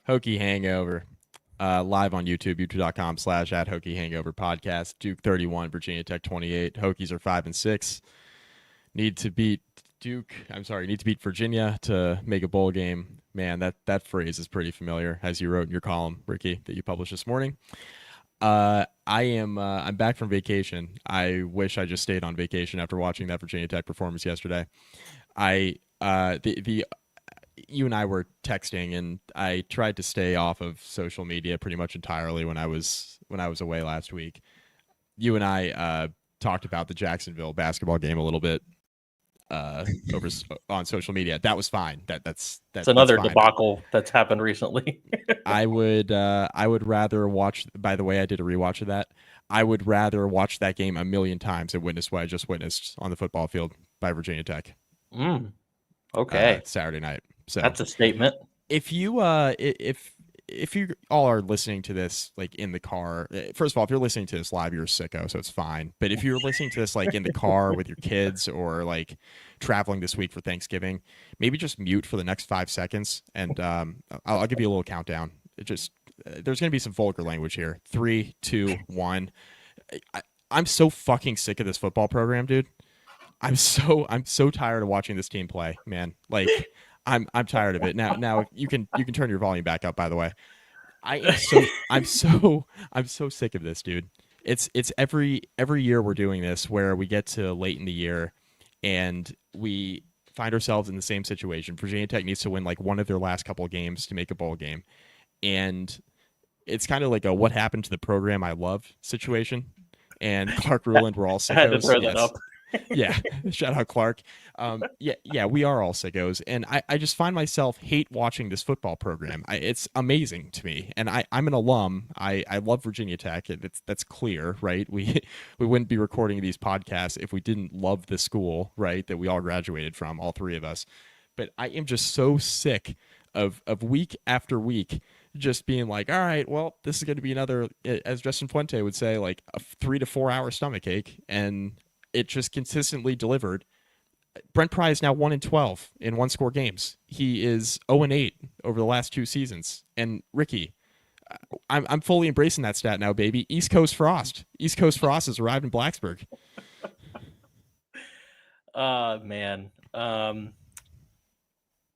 Hokie Hangover. Live on YouTube, youtube.com/at Hokie Hangover podcast. Duke 31, Virginia Tech 28. Hokies are 5-6. Need to beat need to beat Virginia to make a bowl game. Man, that phrase is pretty familiar, as you wrote in your column, Ricky, that you published this morning. I'm back from vacation. I wish I just stayed on vacation after watching that Virginia Tech performance yesterday. I the You and I were texting, and I tried to stay off of social media pretty much entirely when I was away last week. You and I talked about the Jacksonville basketball game a little bit over on social media. That was fine. That's another fine. debacle that's happened recently. I would rather watch. By the way, I did a rewatch of that. I would rather watch that game a million times and witness what I just witnessed on the football field by Virginia Tech. Okay, Saturday night. So that's a statement. If you if you all are listening to this like in the car, first of all, if you're listening to this live, you're a sicko, so it's fine. But if you're listening to this like in the car with your kids or like traveling this week for Thanksgiving, maybe just mute for the next 5 seconds, and I'll give you a little countdown. There's going to be some vulgar language here. 3, 2, 1. I'm so fucking sick of this football program, dude. I'm so tired of watching this team play, man. Like I'm tired of it. Now you can turn your volume back up, by the way. I'm so sick of this, dude. It's every year we're doing this where we get to late in the year and we find ourselves in the same situation. Virginia Tech needs to win like one of their last couple of games to make a bowl game. And it's kind of like a what happened to the program I love situation. And Clark Ruland, we're all sickos. I had to throw that up. Yeah, shout out Clark. Yeah, we are all sickos, and I just find myself hate watching this football program. It's amazing to me, and I'm an alum. I love Virginia Tech. That's clear, right? We wouldn't be recording these podcasts if we didn't love the school, right? That we all graduated from, all three of us. But I am just so sick of week after week just being like, all right, well, this is going to be another, as Justin Fuente would say, like a 3 to 4 hour stomach ache, and it just consistently delivered. Brent Pry is now 1-12 in one-score games. He is 0-8 over the last 2 seasons. And Ricky, I'm fully embracing that stat now, baby. East Coast Frost. East Coast Frost has arrived in Blacksburg. Man.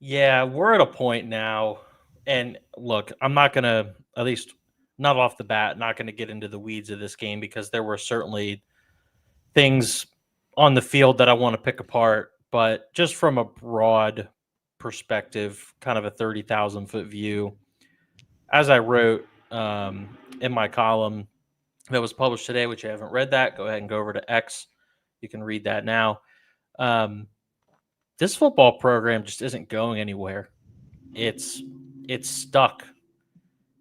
Yeah, we're at a point now. And look, I'm not going to, at least not off the bat, not going to get into the weeds of this game because there were certainly things on the field that I want to pick apart, but just from a broad perspective, kind of a 30,000 foot view, as I wrote in my column that was published today, which you haven't read that, go ahead and go over to X. You can read that now. This football program just isn't going anywhere. It's stuck.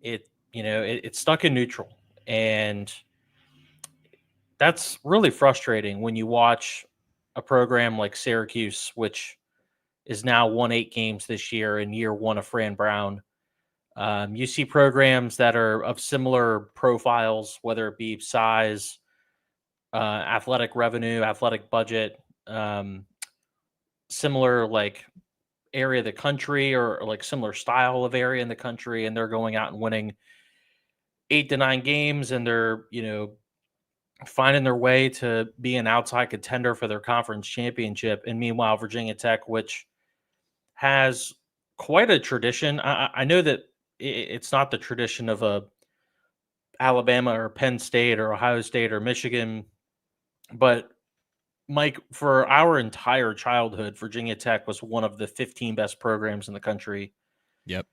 It's stuck in neutral, and that's really frustrating when you watch a program like Syracuse, which is now won 8 games this year in year one of Fran Brown. You see programs that are of similar profiles, whether it be size, athletic revenue, athletic budget, similar like area of the country or like similar style of area in the country, and they're going out and winning 8 to 9 games, and they're, finding their way to be an outside contender for their conference championship. And meanwhile, Virginia Tech, which has quite a tradition, I know that it's not the tradition of a Alabama or Penn State or Ohio State or Michigan, but Mike, for our entire childhood, Virginia Tech was one of the 15 best programs in the country. Yep.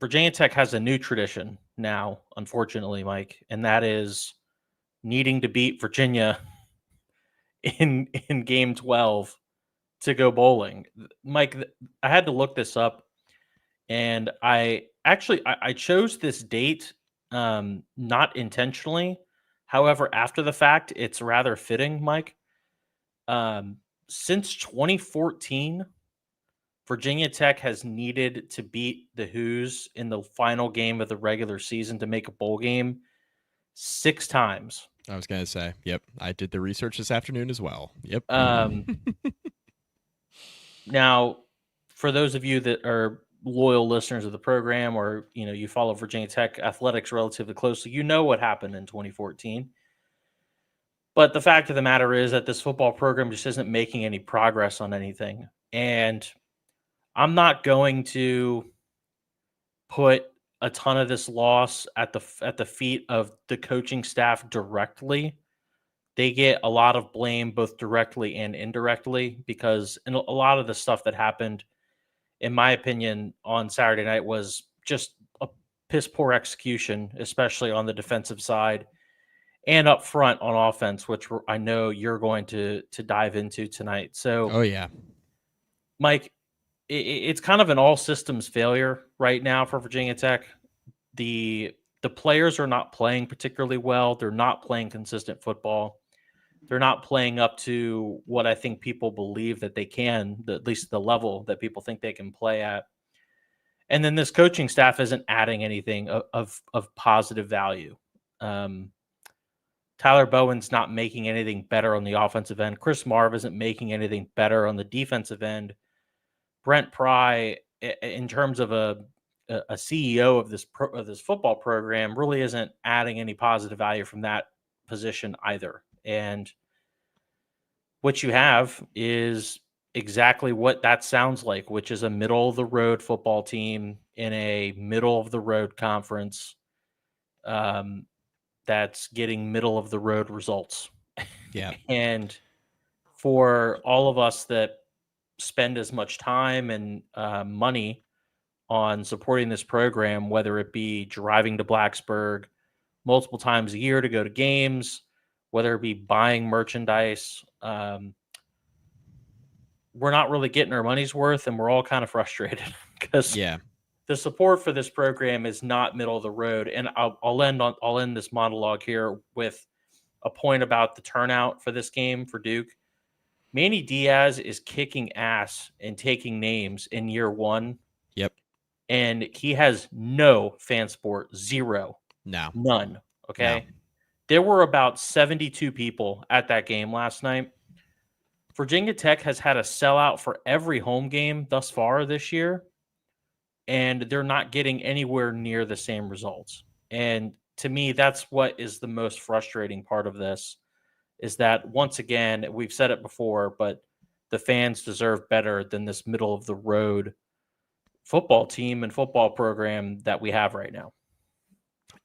Virginia Tech has a new tradition now, unfortunately, Mike, and that is needing to beat Virginia in game 12 to go bowling. Mike, I had to look this up, and I chose this date not intentionally. However, after the fact, it's rather fitting, Mike. Since 2014, Virginia Tech has needed to beat the Hoos in the final game of the regular season to make a bowl game 6 times. I was going to say, yep. I did the research this afternoon as well. Yep. Now, for those of you that are loyal listeners of the program, or you follow Virginia Tech athletics relatively closely, you know what happened in 2014. But the fact of the matter is that this football program just isn't making any progress on anything. And I'm not going to put a ton of this loss at the feet of the coaching staff directly. They get a lot of blame both directly and indirectly, because a lot of the stuff that happened, in my opinion, on Saturday night was just a piss poor execution, especially on the defensive side and up front on offense, which I know you're going to dive into tonight. So, Oh yeah. Mike, it's kind of an all systems failure right now for Virginia Tech. The players are not playing particularly well. They're not playing consistent football. They're not playing up to what I think people believe that they can, at least the level that people think they can play at. And then this coaching staff isn't adding anything of positive value. Um, Tyler Bowen's not making anything better on the offensive end. Chris Marv isn't making anything better on the defensive end. Brent Pry, in terms of a CEO of this football program, really isn't adding any positive value from that position either. And what you have is exactly what that sounds like, which is a middle of the road football team in a middle of the road conference, um, that's getting middle of the road results. Yeah. And for all of us that spend as much time and money on supporting this program, whether it be driving to Blacksburg multiple times a year to go to games, whether it be buying merchandise, we're not really getting our money's worth, and we're all kind of frustrated because Yeah. the support for this program is not middle of the road. And I'll end this monologue here with a point about the turnout for this game for Duke. Manny Diaz is kicking ass and taking names in year one, Yep. and he has no fan support, zero, No. none. No. Okay. There were about 72 people at that game last night. Virginia Tech has had a sellout for every home game thus far this year, and they're not getting anywhere near the same results. And to me, that's what is the most frustrating part of this, is that once again, we've said it before, but the fans deserve better than this middle of the road football team and football program that we have right now.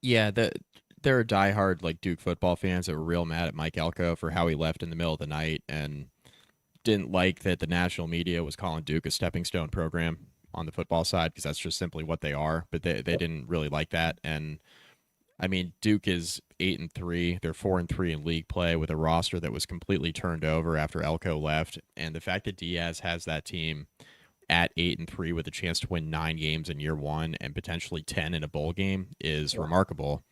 Yeah, there are diehard like Duke football fans that were real mad at Mike Elko for how he left in the middle of the night and didn't like that the national media was calling Duke a stepping stone program on the football side, because that's just simply what they are. But they didn't really like that. And I mean, Duke is 8-3. They're 4-3 in league play with a roster that was completely turned over after Elko left. And the fact that Diaz has that team at 8-3 with a chance to win 9 games in year one and potentially 10 in a bowl game is remarkable.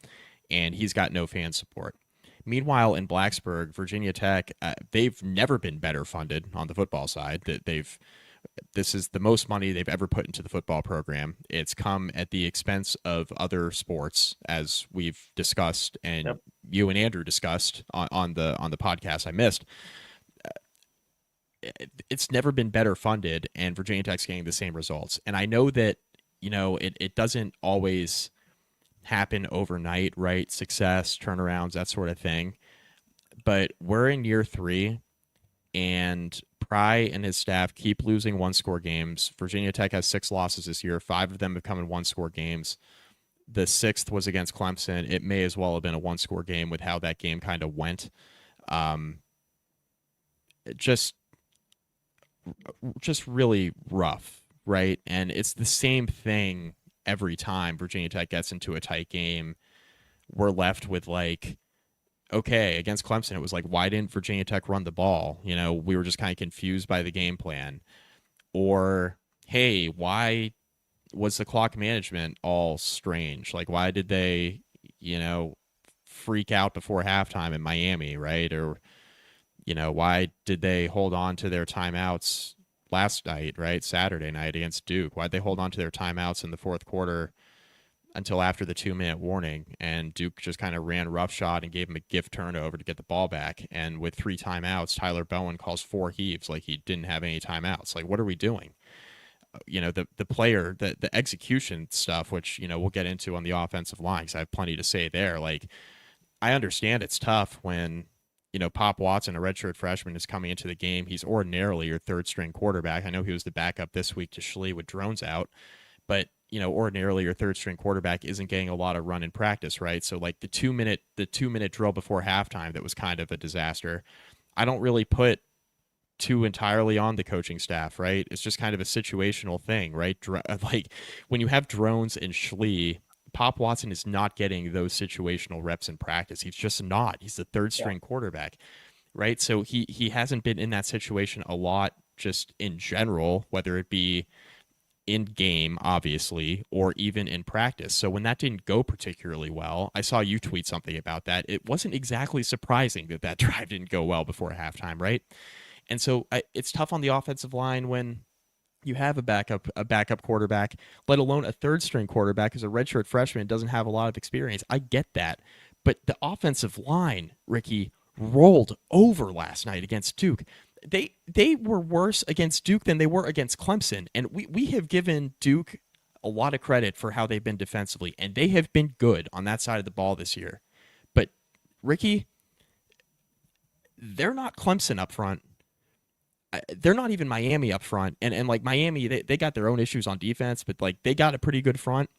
And he's got no fan support. Meanwhile, in Blacksburg, Virginia Tech, they've never been better funded on the football side. This is the most money they've ever put into the football program. It's come at the expense of other sports, as we've discussed, and Yep. you and Andrew discussed on the podcast I missed. It's never been better funded, and Virginia Tech's getting the same results. And I know that it doesn't always happen overnight, right? Success, turnarounds, that sort of thing. But we're in year 3, and Pry and his staff keep losing one-score games. Virginia Tech has 6 losses this year. 5 of them have come in one-score games. The 6th was against Clemson. It may as well have been a one-score game with how that game kind of went. Just really rough, right? And it's the same thing every time Virginia Tech gets into a tight game. We're left with like, okay, against Clemson, it was like, why didn't Virginia Tech run the ball? We were just kind of confused by the game plan. Or, hey, why was the clock management all strange? Like, why did they, freak out before halftime in Miami, right? Or, why did they hold on to their timeouts last night, right? Saturday night against Duke? Why'd they hold on to their timeouts in the fourth quarter until after the 2-minute warning? And Duke just kind of ran roughshod and gave him a gift turnover to get the ball back. And with 3 timeouts, Tyler Bowen calls 4 heaves like he didn't have any timeouts. Like, what are we doing? the player, the execution stuff, which we'll get into on the offensive line because I have plenty to say there. Like, I understand it's tough when Pop Watson, a redshirt freshman, is coming into the game. He's ordinarily your third string quarterback. I know he was the backup this week to Schlee with drones out, but ordinarily your third string quarterback isn't getting a lot of run in practice, right? So like the 2 minute drill before halftime that was kind of a disaster. I don't really put too entirely on the coaching staff, right? It's just kind of a situational thing, right? Like when you have drones and Schlee, Pop Watson is not getting those situational reps in practice. He's just not. He's the third Yeah. string quarterback, right? So he hasn't been in that situation a lot just in general, whether it be in game, obviously, or even in practice. So when that didn't go particularly well, I saw you tweet something about that. It wasn't exactly surprising that that drive didn't go well before halftime, right? And so it's tough on the offensive line when you have a backup quarterback, let alone a third string quarterback who's a redshirt freshman, doesn't have a lot of experience. I get that. But the offensive line, Ricky, rolled over last night against Duke. They were worse against Duke than they were against Clemson. And we have given Duke a lot of credit for how they've been defensively, and they have been good on that side of the ball this year. But Ricky, they're not Clemson up front. They're not even Miami up front. And like Miami, they got their own issues on defense, but like they got a pretty good front.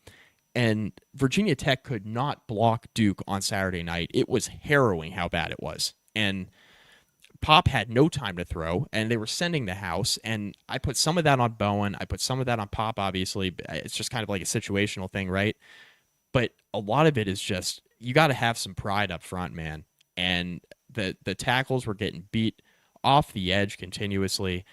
And Virginia Tech could not block Duke on Saturday night. It was harrowing how bad it was. And Pop had no time to throw, and they were sending the house. And I put some of that on Bowen. I put some of that on Pop, obviously. It's just kind of like a situational thing, right? But a lot of it is just you got to have some pride up front, man. And the tackles were getting beat off the edge continuously.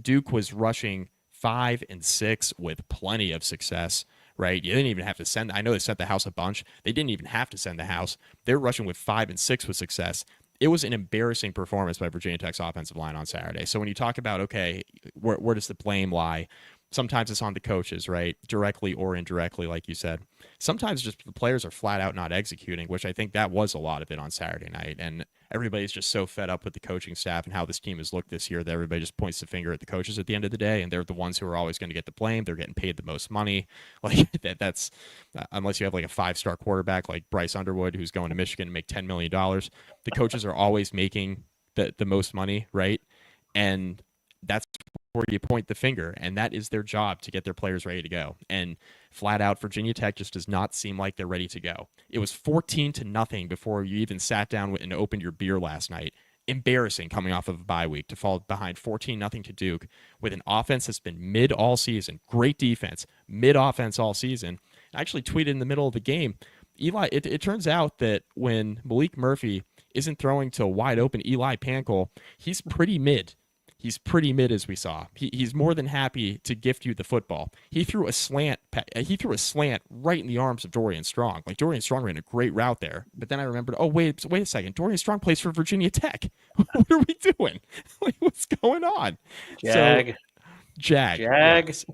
Duke was rushing 5 and 6 with plenty of success, right? You didn't even have to send. I know they sent the house a bunch. They didn't even have to send the house. They're rushing with 5 and 6 with success. It was an embarrassing performance by Virginia Tech's offensive line on Saturday. So when you talk about, okay, where does the blame lie? Sometimes it's on the coaches, right? Directly or indirectly, like you said. Sometimes just the players are flat out not executing, which I think that was a lot of it on Saturday night. And everybody's just so fed up with the coaching staff and how this team has looked this year that everybody just points the finger at the coaches at the end of the day, and they're the ones who are always going to get the blame. They're getting paid the most money. Like that's unless you have like a 5-star quarterback like Bryce Underwood who's going to Michigan to make $10 million, the coaches are always making the most money, right? And that's where you point the finger, and that is their job to get their players ready to go. And flat out, Virginia Tech just does not seem like they're ready to go. It was 14-0 before you even sat down and opened your beer last night. Embarrassing coming off of a bye week to fall behind 14-0 to Duke with an offense that's been mid all season. Great defense, mid offense all season. I actually tweeted in the middle of the game, Eli, it turns out that when Malik Murphy isn't throwing to a wide open Eli Pankel, he's pretty mid. He's pretty mid, as we saw. He's more than happy to gift you the football. He threw a slant. He threw a slant right in the arms of Dorian Strong. Like Dorian Strong ran a great route there. But then I remembered, oh wait a second. Dorian Strong plays for Virginia Tech. What are we doing? Like what's going on? So Jag. Jag. Jag. Yes.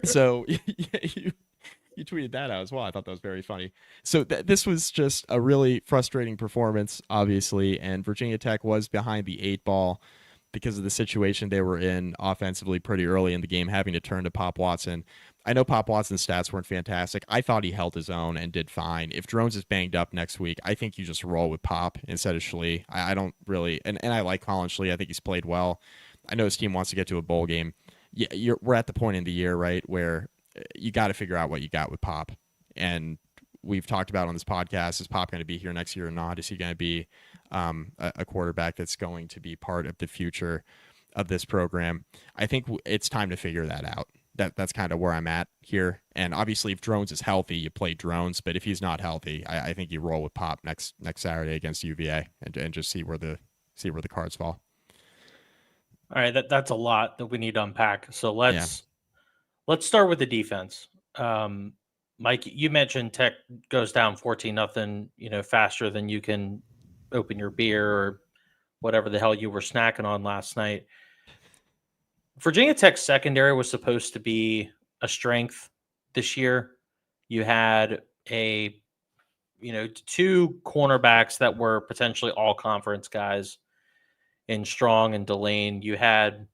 So you tweeted that out as well. I thought that was very funny. So this was just a really frustrating performance, obviously, and Virginia Tech was behind the 8 ball because of the situation they were in offensively pretty early in the game, having to turn to Pop Watson. I know Pop Watson's stats weren't fantastic. I thought he held his own and did fine. If Drones is banged up next week, I think you just roll with Pop instead of Schlee. I don't really, and I like Colin Schlee. I think he's played well. I know his team wants to get to a bowl game. Yeah, we're at the point in the year, right, where you got to figure out what you got with Pop. And we've talked about on this podcast, is Pop going to be here next year or not? Is he going to be a quarterback that's going to be part of the future of this program? I think it's time to figure that out. That's kind of where I'm at here. And obviously, if Drones is healthy, you play Drones. But if he's not healthy, I think you roll with Pop next Saturday against UVA and just see where the cards fall. All right, that's a lot that we need to unpack. So Yeah. let's start with the defense. Mike, you mentioned Tech goes down 14-0, faster than you can open your beer or whatever the hell you were snacking on last night. Virginia Tech's secondary was supposed to be a strength this year. You had two cornerbacks that were potentially all conference guys in Strong and Delane. You had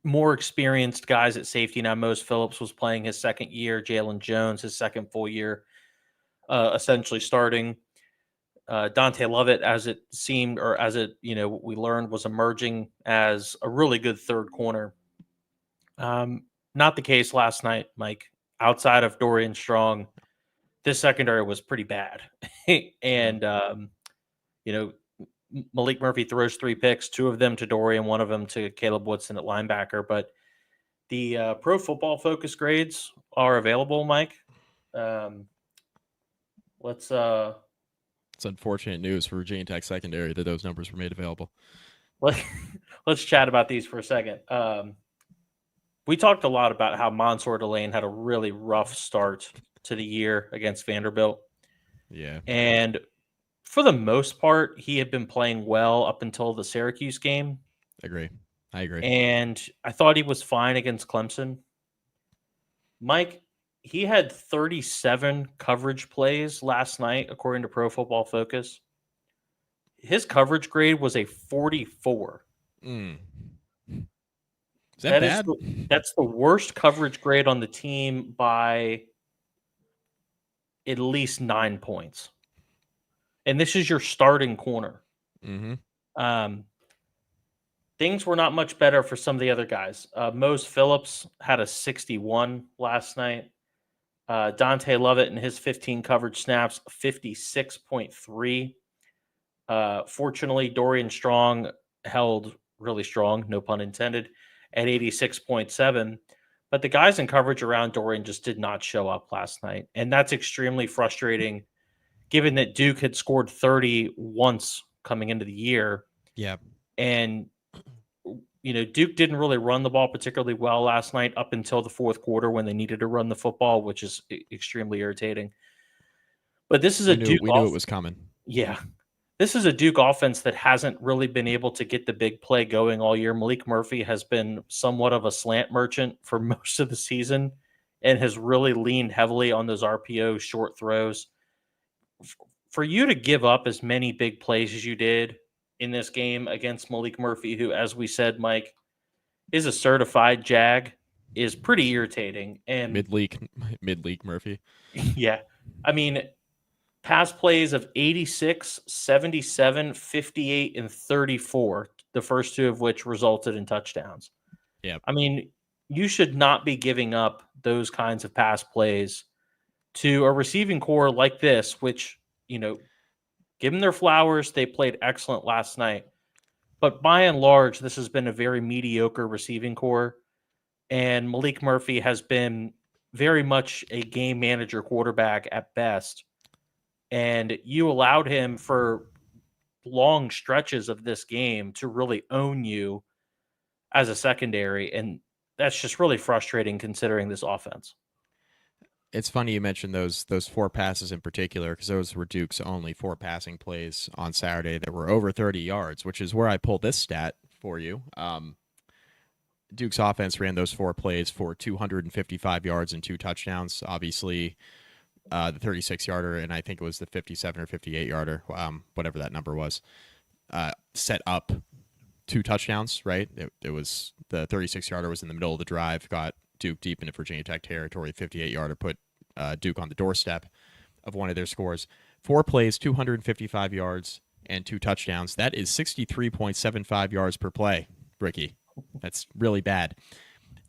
more experienced guys at safety now. Mose Phillips was playing his second year. Jalen Jones, his second full year, essentially starting. Dante Lovett, as it seemed, or as it we learned, was emerging as a really good third corner. Not the case last night, Mike. Outside of Dorian Strong, this secondary was pretty bad, and you know Malik Murphy throws 3 picks, 2 of them to Dorian, 1 of them to Caleb Woodson at linebacker. But the Pro Football Focus grades are available, Mike. Let's It's unfortunate news for Virginia Tech secondary that those numbers were made available. let's chat about these for a second. We talked a lot about how Mansour Delane had a really rough start to the year against Vanderbilt. Yeah. And for the most part, he had been playing well up until the Syracuse game. I agree. And I thought he was fine against Clemson. Mike, he had 37 coverage plays last night, according to Pro Football Focus. His coverage grade was a 44. Is that bad? That's the worst coverage grade on the team by at least 9 points. And this is your starting corner. Things were not much better for some of the other guys. Mose Phillips had a 61 last night. Dante Lovett in his 15 coverage snaps, 56.3. Fortunately, Dorian Strong held really strong, no pun intended, at 86.7. But the guys in coverage around Dorian just did not show up last night. And that's extremely frustrating, given that Duke had scored 30 once coming into the year. Yeah. And Duke didn't really run the ball particularly well last night up until the fourth quarter when they needed to run the football, which is extremely irritating. But this is we knew it was coming. Yeah. This is a Duke offense that hasn't really been able to get the big play going all year. Malik Murphy has been somewhat of a slant merchant for most of the season and has really leaned heavily on those RPO short throws. For you to give up as many big plays as you did in this game against Malik Murphy, who, as we said, Mike, is a certified Jag, is pretty irritating. And mid-league Murphy. Yeah. I mean, pass plays of 86, 77, 58, and 34, the first 2 of which resulted in touchdowns. Yeah. I mean, you should not be giving up those kinds of pass plays to a receiving core like this, which, give them their flowers. They played excellent last night. But by and large, this has been a very mediocre receiving core. And Malik Murphy has been very much a game manager quarterback at best. And you allowed him for long stretches of this game to really own you as a secondary. And that's just really frustrating considering this offense. It's funny you mentioned those 4 passes in particular, because those were Duke's only 4 passing plays on Saturday that were over 30 yards, which is where I pulled this stat for you. Duke's offense ran those 4 plays for 255 yards and 2 touchdowns. Obviously, the 36-yarder, and I think it was the 57 or 58-yarder, whatever that number was, set up 2 touchdowns, right? It was the 36-yarder was in the middle of the drive, got Duke deep into Virginia Tech territory. 58-yarder put Duke on the doorstep of one of their scores. 4 plays, 255 yards, and 2 touchdowns. That is 63.75 yards per play, Ricky. That's really bad.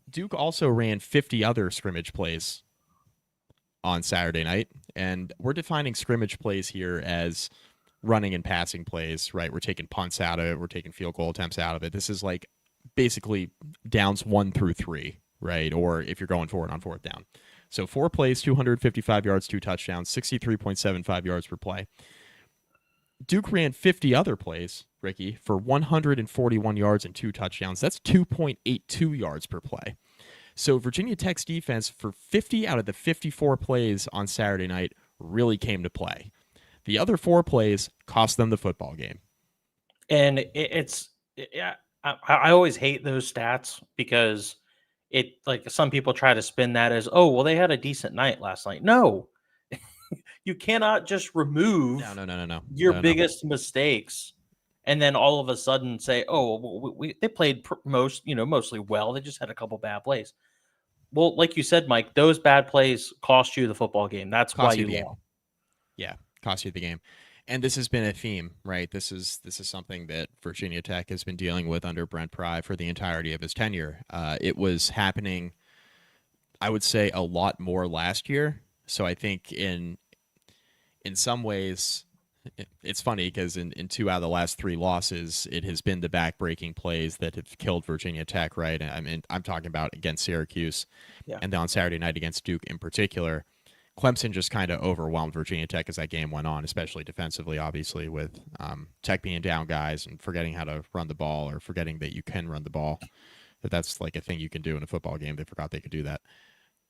Duke also ran 50 other scrimmage plays on Saturday night, and we're defining scrimmage plays here as running and passing plays, right? We're taking punts out of it. We're taking field goal attempts out of it. This is like basically downs 1 through 3. Right, or if you're going for it on 4th down. So 4 plays, 255 yards, 2 touchdowns, 63.75 yards per play. Duke ran 50 other plays, Ricky, for 141 yards and 2 touchdowns. That's 2.82 yards per play. So Virginia Tech's defense for 50 out of the 54 plays on Saturday night really came to play. The other 4 plays cost them the football game. And I always hate those stats because some people try to spin that as, oh, well, they had a decent night last night. No, you cannot just remove no. your biggest mistakes and then all of a sudden say, "Oh, well, they played mostly well. They just had a couple bad plays." Well, like you said, Mike, those bad plays cost you the football game. That's why Cost you you the game. lost. Yeah, cost you the game. And this has been a theme, right? This is something that Virginia Tech has been dealing with under Brent Pry for the entirety of his tenure. It was happening, I would say, a lot more last year. So I think in some ways, it's funny because in two out of the last three losses, it has been the backbreaking plays that have killed Virginia Tech, right? I mean, I'm talking about against Syracuse Yeah. and then on Saturday night against Duke in particular. Clemson just kind of overwhelmed Virginia Tech as that game went on, especially defensively, obviously, with Tech being down guys and forgetting how to run the ball or forgetting that you can run the ball. That's like a thing you can do in a football game. They forgot they could do that.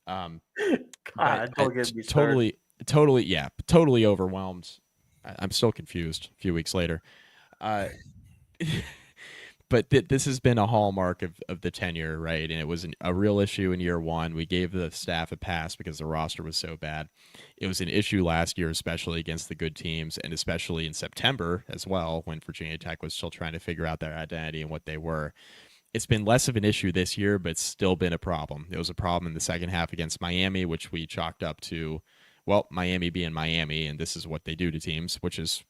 Um, but God, don't get me started. totally, yeah, totally overwhelmed. I'm still confused a few weeks later. Uh, but this has been a hallmark of the tenure, right? And it was a real issue in year one. We gave the staff a pass because the roster was so bad. It was an issue last year, especially against the good teams, and especially in September as well, when Virginia Tech was still trying to figure out their identity and what they were. It's been less of an issue this year, but it's still been a problem. It was a problem in the second half against Miami, which we chalked up to, well, Miami being Miami, and this is what they do to teams, which is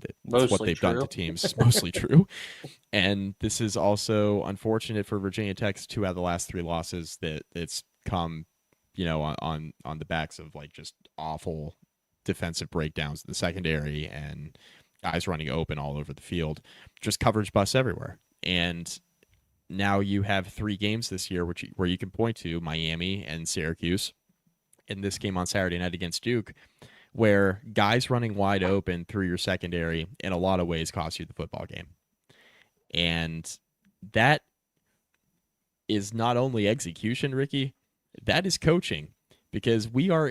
it's what Mostly they've done to true. teams. It's mostly true. And this is also unfortunate for Virginia Tech's two out of the last three losses that it's come, on the backs of like just awful defensive breakdowns in the secondary and guys running open all over the field, just coverage busts everywhere. And now you have three games this year where you can point to Miami and Syracuse, in this game on Saturday night against Duke, where guys running wide open through your secondary in a lot of ways cost you the football game. And that is not only execution, Ricky, that is coaching. Because we are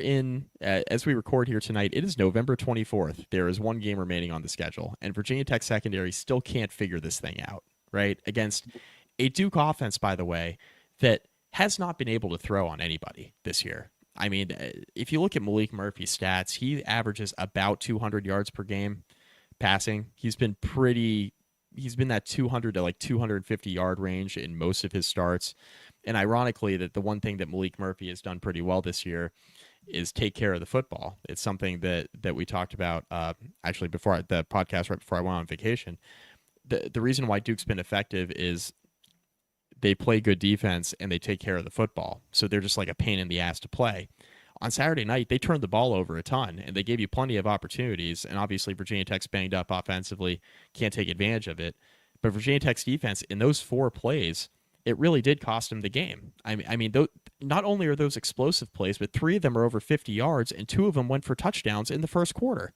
as we record here tonight, it is November 24th. There is one game remaining on the schedule, and Virginia Tech secondary still can't figure this thing out, right? Against a Duke offense, by the way, that has not been able to throw on anybody this year. I mean, if you look at Malik Murphy's stats, he averages about 200 yards per game passing. He's been that 200 to like 250 yard range in most of his starts. And ironically, that the one thing that Malik Murphy has done pretty well this year is take care of the football. It's something that we talked about actually before the podcast, right before I went on vacation. The reason why Duke's been effective is they play good defense and they take care of the football. So they're just like a pain in the ass to play. On Saturday night, they turned the ball over a ton and they gave you plenty of opportunities. And obviously, Virginia Tech's banged up offensively, can't take advantage of it. But Virginia Tech's defense in those four plays, it really did cost them the game. I mean, not only are those explosive plays, but three of them are over 50 yards and two of them went for touchdowns in the first quarter.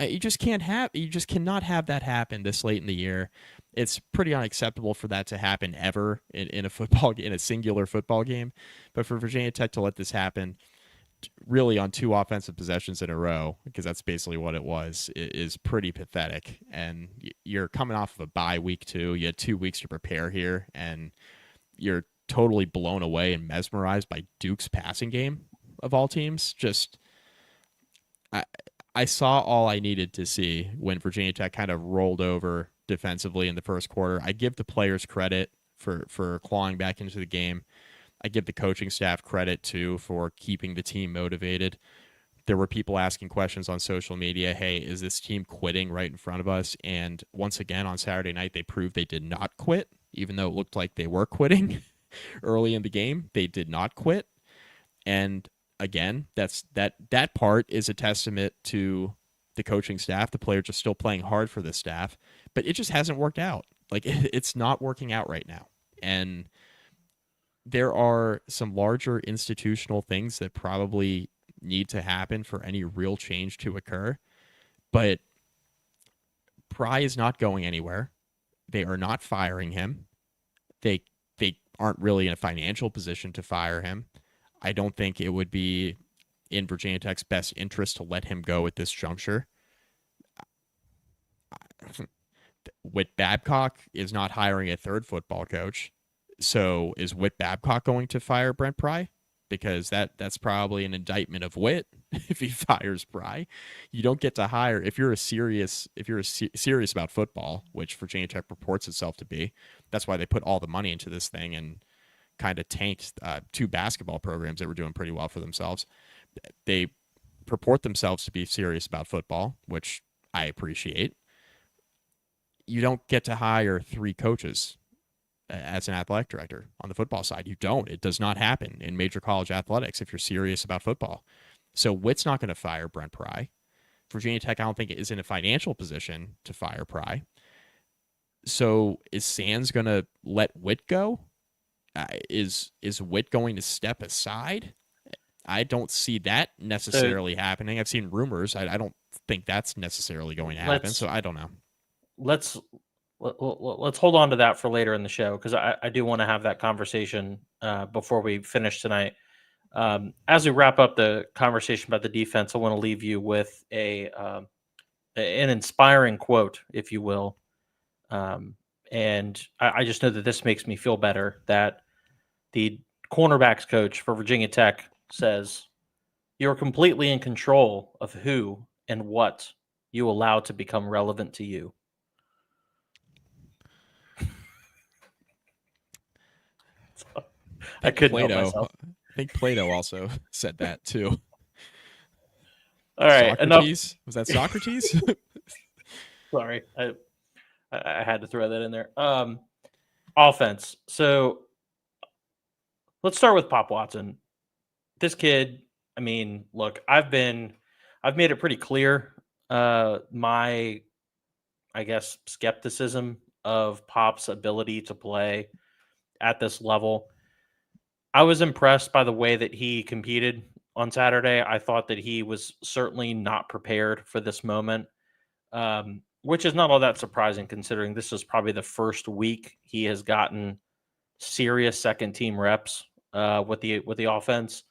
You just cannot have that happen this late in the year. It's pretty unacceptable for that to happen ever in a singular football game. But for Virginia Tech to let this happen really on two offensive possessions in a row, because that's basically what it was, is pretty pathetic. And you're coming off of a bye week too. You had 2 weeks to prepare here, and you're totally blown away and mesmerized by Duke's passing game of all teams. Just I saw all I needed to see when Virginia Tech kind of rolled over defensively in the first quarter. I give the players credit for clawing back into the game. I give the coaching staff credit too for keeping the team motivated. There were people asking questions on social media, hey, is this team quitting right in front of us? And once again on Saturday night, they proved they did not quit, even though it looked like they were quitting early in the game. They did not quit. And again, that part is a testament to the coaching staff. The players are still playing hard for the staff, but it just hasn't worked out. Like it's not working out right now. And there are some larger institutional things that probably need to happen for any real change to occur. But Pry is not going anywhere. They are not firing him. They aren't really in a financial position to fire him. I don't think it would be in Virginia Tech's best interest to let him go at this juncture. Whit Babcock is not hiring a third football coach. So is Whit Babcock going to fire Brent Pry? because that's probably an indictment of Witt if he fires Pry. You don't get to hire if you're serious about football, which Virginia Tech purports itself to be. That's why they put all the money into this thing and kind of tanked two basketball programs that were doing pretty well for themselves. They purport themselves to be serious about football, which I appreciate. You don't get to hire three coaches as an athletic director on the football side. You don't. It does not happen in major college athletics if you're serious about football. So Witt's not going to fire Brent Pry. Virginia Tech, I don't think, is in a financial position to fire Pry. So is Sands going to let Witt go? Is Witt going to step aside? I don't see that So necessarily happening. I've seen rumors. I don't think that's necessarily going to happen. So let's I don't know. let's let's hold on to that for later in the show, because I do want to have that conversation before we finish tonight. As we wrap up the conversation about the defense, I want to leave you with an inspiring quote, if you will. And I just know that this makes me feel better, that the cornerbacks coach for Virginia Tech says, "You're completely in control of who and what you allow to become relevant to you." I I think couldn't help Plato. myself. I think Plato also said that too. All right, enough. Socrates? Was that Socrates? Sorry, I had to throw that in there. Offense. So let's start with Pop Watson. This kid, I mean, look, I've made it pretty clear my, I guess, skepticism of Pop's ability to play at this level. I was impressed by the way that he competed on Saturday. I thought that he was certainly not prepared for this moment, which is not all that surprising considering this is probably the first week he has gotten serious second team reps with the offense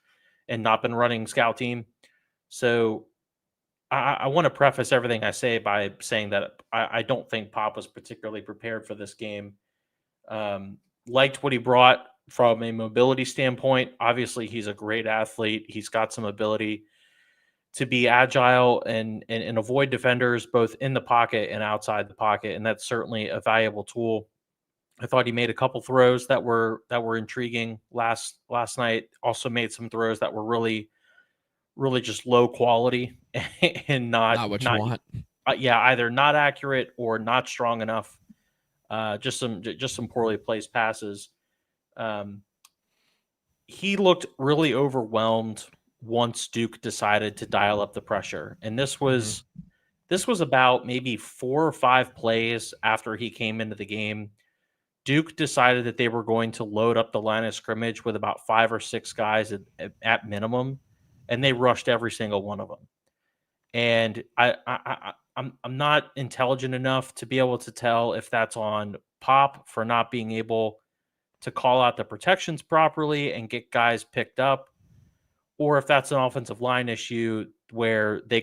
and not been running scout team. So I want to preface everything I say by saying that I don't think Pop was particularly prepared for this game. Liked what he brought from a mobility standpoint. Obviously, he's a great athlete. He's got some ability to be agile and avoid defenders both in the pocket and outside the pocket, and that's certainly a valuable tool. I thought he made a couple throws that were intriguing last night. Also made some throws that were really just low quality and Not what you not want. yeah, either not accurate or not strong enough. Just some poorly placed passes. Um, he looked really overwhelmed once Duke decided to dial up the pressure, and Mm-hmm. this was about maybe 4 or 5 plays after he came into the game. Duke decided that they were going to load up the line of scrimmage with about 5 or 6 guys at minimum, and they rushed every single one of them. And I'm not intelligent enough to be able to tell if that's on Pop for not being able to call out the protections properly and get guys picked up, or if that's an offensive line issue where they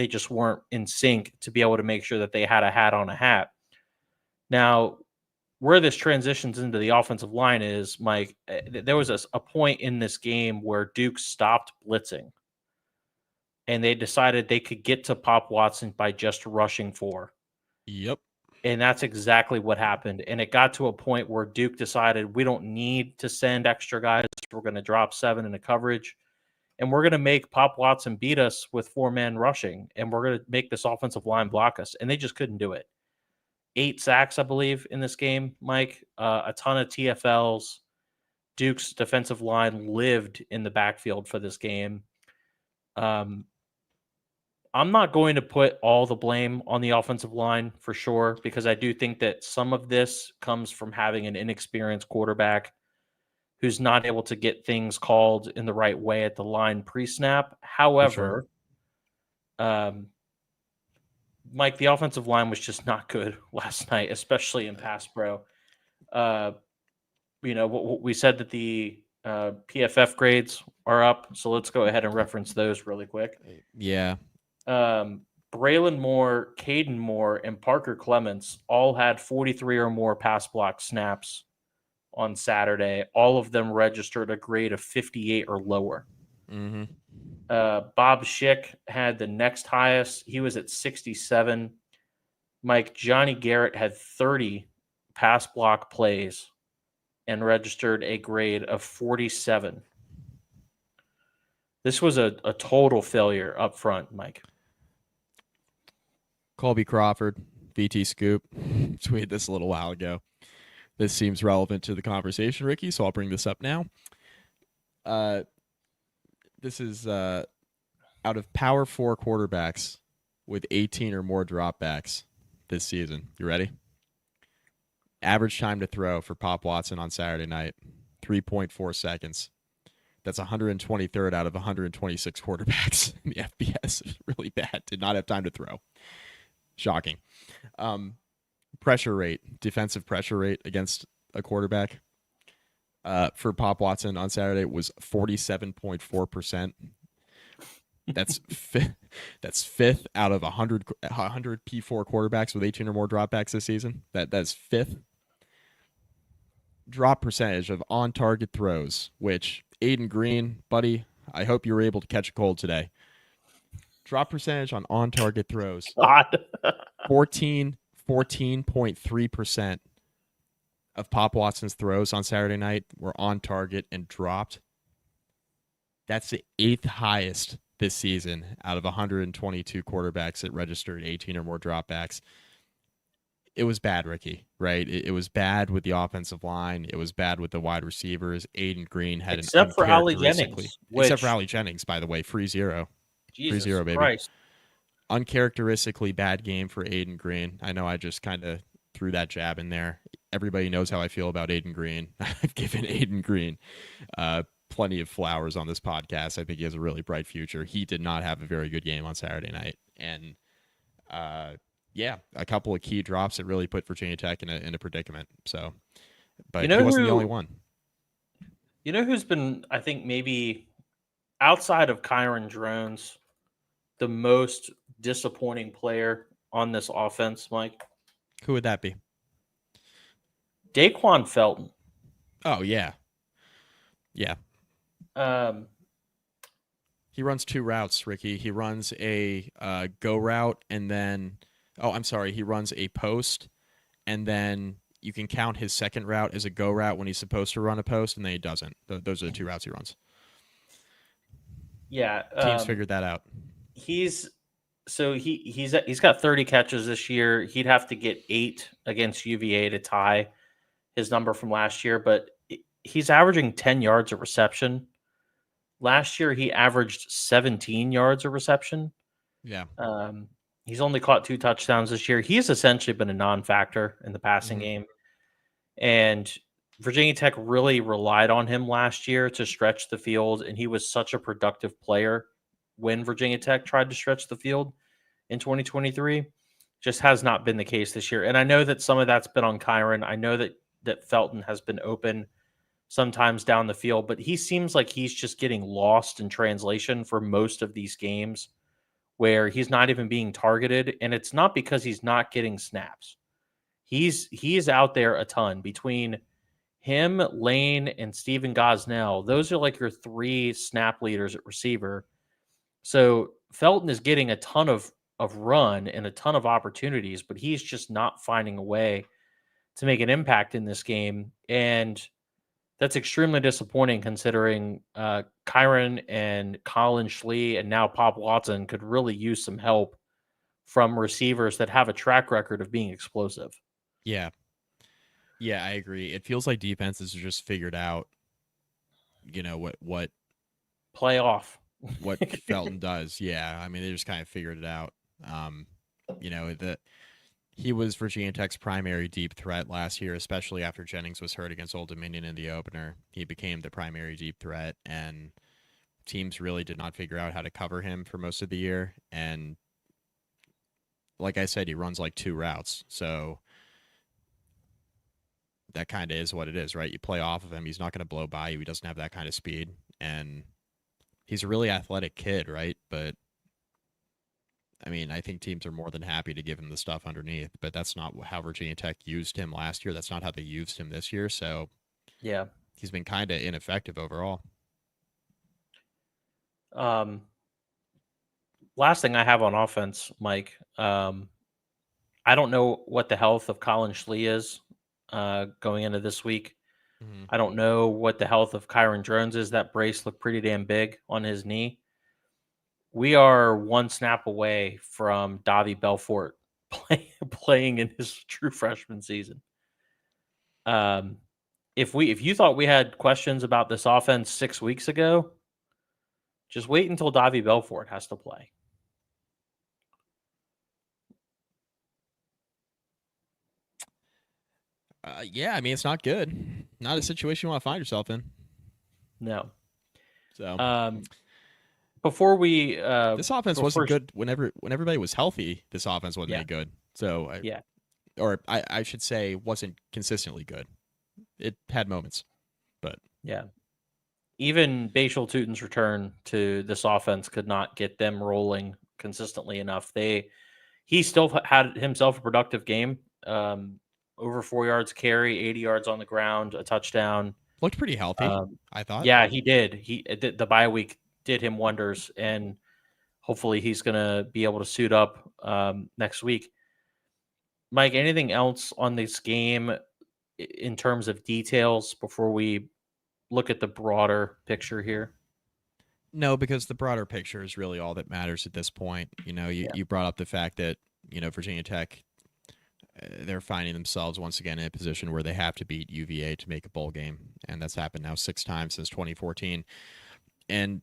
just weren't in sync to be able to make sure that they had a hat on a hat. Now, where this transitions into the offensive line is, Mike, there was a point in this game where Duke stopped blitzing and they decided they could get to Pop Watson by just rushing four. Yep. And that's exactly what happened. And it got to a point where Duke decided we don't need to send extra guys. We're going to drop 7 in the coverage. And we're going to make Pop Watson beat us with 4-man rushing. And we're going to make this offensive line block us. And they just couldn't do it. 8 sacks, I believe, in this game, Mike. A ton of TFLs. Duke's defensive line lived in the backfield for this game. I'm not going to put all the blame on the offensive line for sure, because I do think that some of this comes from having an inexperienced quarterback who's not able to get things called in the right way at the line pre-snap. For sure. However, um, Mike, the offensive line was just not good last night, especially in pass pro. Uh, we said that the PFF grades are up, so let's go ahead and reference those really quick. Yeah. Braylon Moore, Caden Moore, and Parker Clements all had 43 or more pass block snaps on Saturday. All of them registered a grade of 58 or lower. Mm-hmm. Bob Schick had the next highest. He was at 67. Mike, Johnny Garrett had 30 pass block plays and registered a grade of 47. This was a total failure up front, Mike. Colby Crawford, VT Scoop, tweeted this a little while ago. This seems relevant to the conversation, Ricky, so I'll bring this up now. This is out of Power 4 quarterbacks with 18 or more dropbacks this season. You ready? Average time to throw for Pop Watson on Saturday night, 3.4 seconds. That's 123rd out of 126 quarterbacks in the FBS. Really bad. Did not have time to throw. Shocking. Pressure rate, defensive pressure rate against a quarterback for Pop Watson on Saturday was 47.4%. That's fifth out of 100 P4 quarterbacks with 18 or more dropbacks this season. That's fifth. Drop percentage of on-target throws, which Aiden Green, buddy, I hope you were able to catch a cold today. Drop percentage on on-target throws. God. 14.3% of Pop Watson's throws on Saturday night were on target and dropped. That's the 8th highest this season out of 122 quarterbacks that registered 18 or more dropbacks. It was bad, Ricky, right? It was bad with the offensive line. It was bad with the wide receivers. Aiden Green had Except for Ali Jennings. Except for Ali Jennings, by the way, 3-0. Jesus 3-0, baby. Christ. Uncharacteristically bad game for Aiden Green. I know I just kind of threw that jab in there. Everybody knows how I feel about Aiden Green. I've given Aiden Green plenty of flowers on this podcast. I think he has a really bright future. He did not have a very good game on Saturday night. And yeah, a couple of key drops that really put Virginia Tech in a predicament. So, but he wasn't the only one. You know who's been, I think, maybe outside of Kyron Drones, the most disappointing player on this offense, Mike? Who would that be? Daquan Felton. Oh, yeah. Yeah. He runs two routes, Ricky. He runs a go route and then... Oh, I'm sorry. He runs a post, and then you can count his second route as a go route when he's supposed to run a post, and then he doesn't. Those are the two routes he runs. Yeah, teams figured that out. He's got 30 catches this year. He'd have to get 8 against UVA to tie his number from last year, but he's averaging 10 yards a reception. Last year, he averaged 17 yards a reception. Yeah. He's only caught 2 touchdowns this year. He's essentially been a non-factor in the passing game. And Virginia Tech really relied on him last year to stretch the field, and he was such a productive player when Virginia Tech tried to stretch the field in 2023. Just has not been the case this year. And I know that some of that's been on Kyron. I know that Felton has been open sometimes down the field, but he seems like he's just getting lost in translation for most of these games, where he's not even being targeted, and it's not because he's not getting snaps. He is out there a ton. Between him, Lane, and Steven Gosnell, those are like your 3 snap leaders at receiver. So Felton is getting a ton of run and a ton of opportunities, but he's just not finding a way to make an impact in this game. And that's extremely disappointing, considering Kyron and Colin Schlee and now Pop Watson could really use some help from receivers that have a track record of being explosive. Yeah. Yeah, I agree. It feels like defenses are just figured out, what playoff, what Felton does. Yeah. I mean, they just kind of figured it out. He was Virginia Tech's primary deep threat last year, especially after Jennings was hurt against Old Dominion in the opener. He became the primary deep threat, and teams really did not figure out how to cover him for most of the year. And like I said, he runs like 2 routes. So that kind of is what it is, right? You play off of him. He's not going to blow by you. He doesn't have that kind of speed. And he's a really athletic kid, right? But I mean, I think teams are more than happy to give him the stuff underneath, but that's not how Virginia Tech used him last year. That's not how they used him this year. So Yeah. He's been kind of ineffective overall. Um, Last thing I have on offense, Mike. I don't know what the health of Colin Schlee is going into this week. Mm-hmm. I don't know what the health of Kyron Drones is. That brace looked pretty damn big on his knee. We are one snap away from Davi Belfort playing in his true freshman season. Um, if you thought we had questions about this offense 6 weeks ago, just wait until Davi Belfort has to play. Yeah, I mean, it's not good. Not a situation you want to find yourself in. No. So Um, before we this offense wasn't before good when everybody was healthy. This offense wasn't yeah any good. So yeah I should say wasn't consistently good. It had moments, but yeah even Bashal Tutin's return to this offense could not get them rolling consistently enough. He still had himself a productive game. Over 4 yards carry, 80 yards on the ground, a touchdown. looked pretty healthy. Um, I thought. yeah, he did. The bye week did him wonders, and hopefully he's going to be able to suit up next week. Mike, anything else on this game in terms of details before we look at the broader picture here? No, because the broader picture is really all that matters at this point. Yeah, You brought up the fact that Virginia Tech, they're finding themselves once again in a position where they have to beat UVA to make a bowl game, and that's happened now 6 times since 2014. And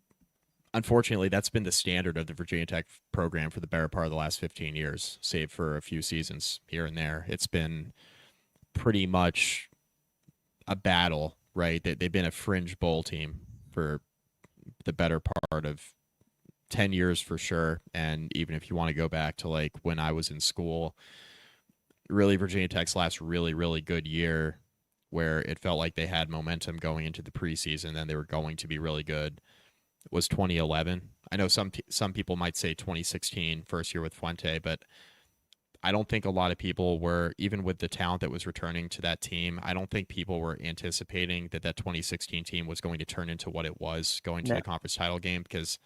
unfortunately, that's been the standard of the Virginia Tech program for the better part of the last 15 years, save for a few seasons here and there. It's been pretty much a battle, right? They've been a fringe bowl team for the better part of 10 years for sure. And even if you want to go back to like when I was in school, really Virginia Tech's last really, really good year where it felt like they had momentum going into the preseason and they were going to be really good was 2011. I know some people might say 2016, first year with Fuente, but I don't think a lot of people were, even with the talent that was returning to that team, I don't think people were anticipating that 2016 team was going to turn into what it was going to no, the conference title game, because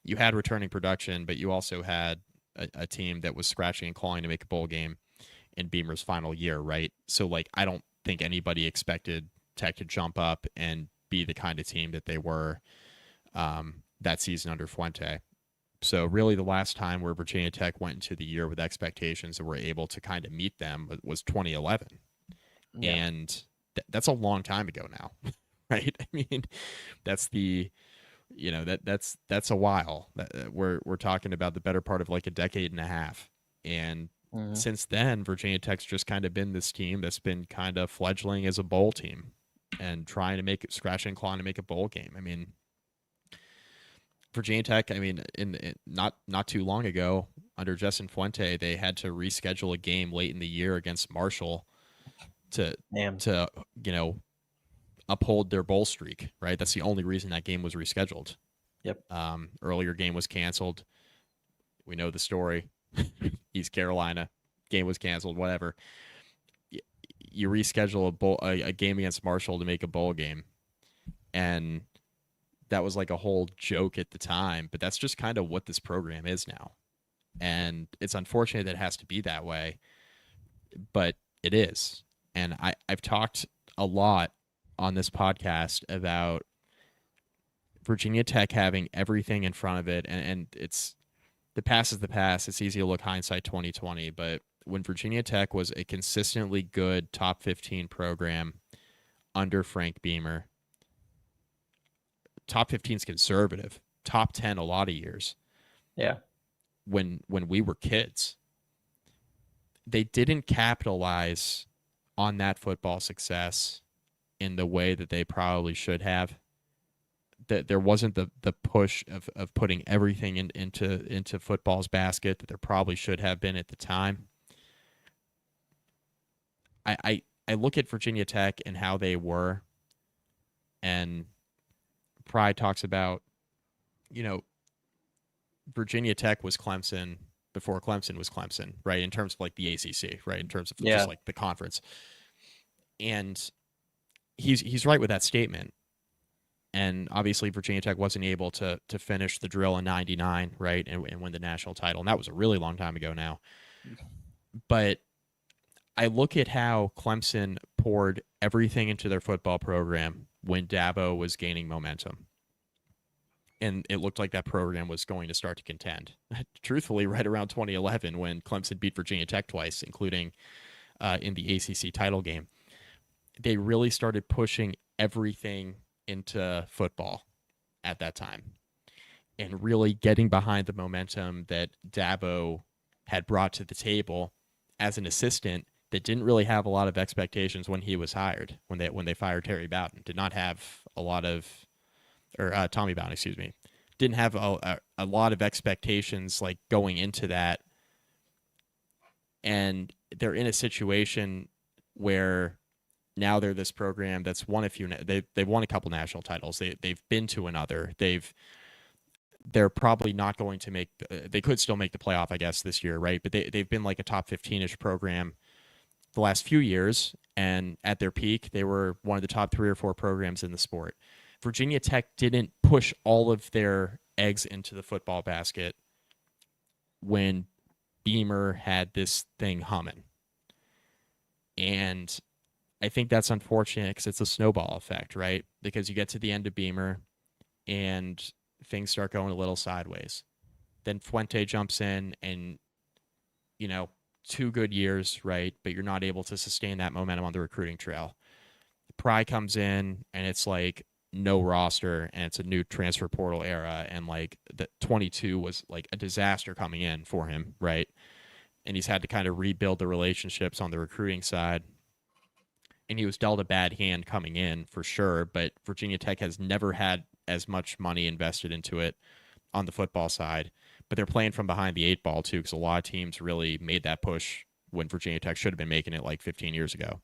you had returning production, but you also had a team that was scratching and clawing to make a bowl game in Beamer's final year, right? So, like, I don't think anybody expected Tech to jump up and be the kind of team that they were that season under Fuente. So really the last time where Virginia Tech went into the year with expectations and were able to kind of meet them was 2011. yeah, And that's a long time ago now, right? I mean, that's the that's a while. We're talking about the better part of like a decade and a half. And hmm since then, Virginia Tech's just kind of been this team that's been kind of fledgling as a bowl team and trying to make it scratch and claw to make a bowl game. I mean, Virginia Tech, I mean, in not too long ago, under Justin Fuente, they had to reschedule a game late in the year against Marshall to damn, to you know uphold their bowl streak. Right, that's the only reason that game was rescheduled. yep, Earlier game was canceled. We know the story. East Carolina game was canceled. Whatever. You reschedule a game against Marshall to make a bowl game, and that was like a whole joke at the time. But that's just kind of what this program is now. And it's unfortunate that it has to be that way, but it is. And I've talked a lot on this podcast about Virginia Tech having everything in front of it, and it's the past is the past. It's easy to look hindsight 2020, but when Virginia Tech was a consistently good top 15 program under Frank Beamer, top 15 is conservative, top 10 a lot of years. yeah, When we were kids, they didn't capitalize on that football success in the way that they probably should have. That there wasn't the push of putting everything into football's basket that there probably should have been at the time. I look at Virginia Tech and how they were, and Pride talks about, you know, Virginia Tech was Clemson before Clemson was Clemson, right? In terms of like the ACC, right? In terms of just yeah, like the conference. And he's right with that statement. And obviously, Virginia Tech wasn't able to finish the drill in '99, right, and win the national title. And that was a really long time ago now. But I look at how Clemson poured everything into their football program when Dabo was gaining momentum. And it looked like that program was going to start to contend. Truthfully, right around 2011, when Clemson beat Virginia Tech twice, including in the ACC title game, they really started pushing everything into football at that time and really getting behind the momentum that Dabo had brought to the table as an assistant that didn't really have a lot of expectations when he was hired, when they fired Terry Bowden. Did not have a lot of, or Tommy Bowden, excuse me, didn't have a lot of expectations like going into that. And they're in a situation where now they're this program that's won a few. They've won a couple national titles. They've been to another. They're probably not going to make. They could still make the playoff, I guess, this year, right? But they've been like a top 15-ish program the last few years, and at their peak, they were one of the top 3 or 4 programs in the sport. Virginia Tech didn't push all of their eggs into the football basket when Beamer had this thing humming, and I think that's unfortunate because it's a snowball effect, right? Because you get to the end of Beamer and things start going a little sideways. Then Fuente jumps in and, you know, 2 good years, right? But you're not able to sustain that momentum on the recruiting trail. Pry comes in and it's like no roster and it's a new transfer portal era. And like the 22 was like a disaster coming in for him, right? And he's had to kind of rebuild the relationships on the recruiting side. And he was dealt a bad hand coming in for sure. But Virginia Tech has never had as much money invested into it on the football side. But they're playing from behind the 8 ball too, because a lot of teams really made that push when Virginia Tech should have been making it like 15 years ago.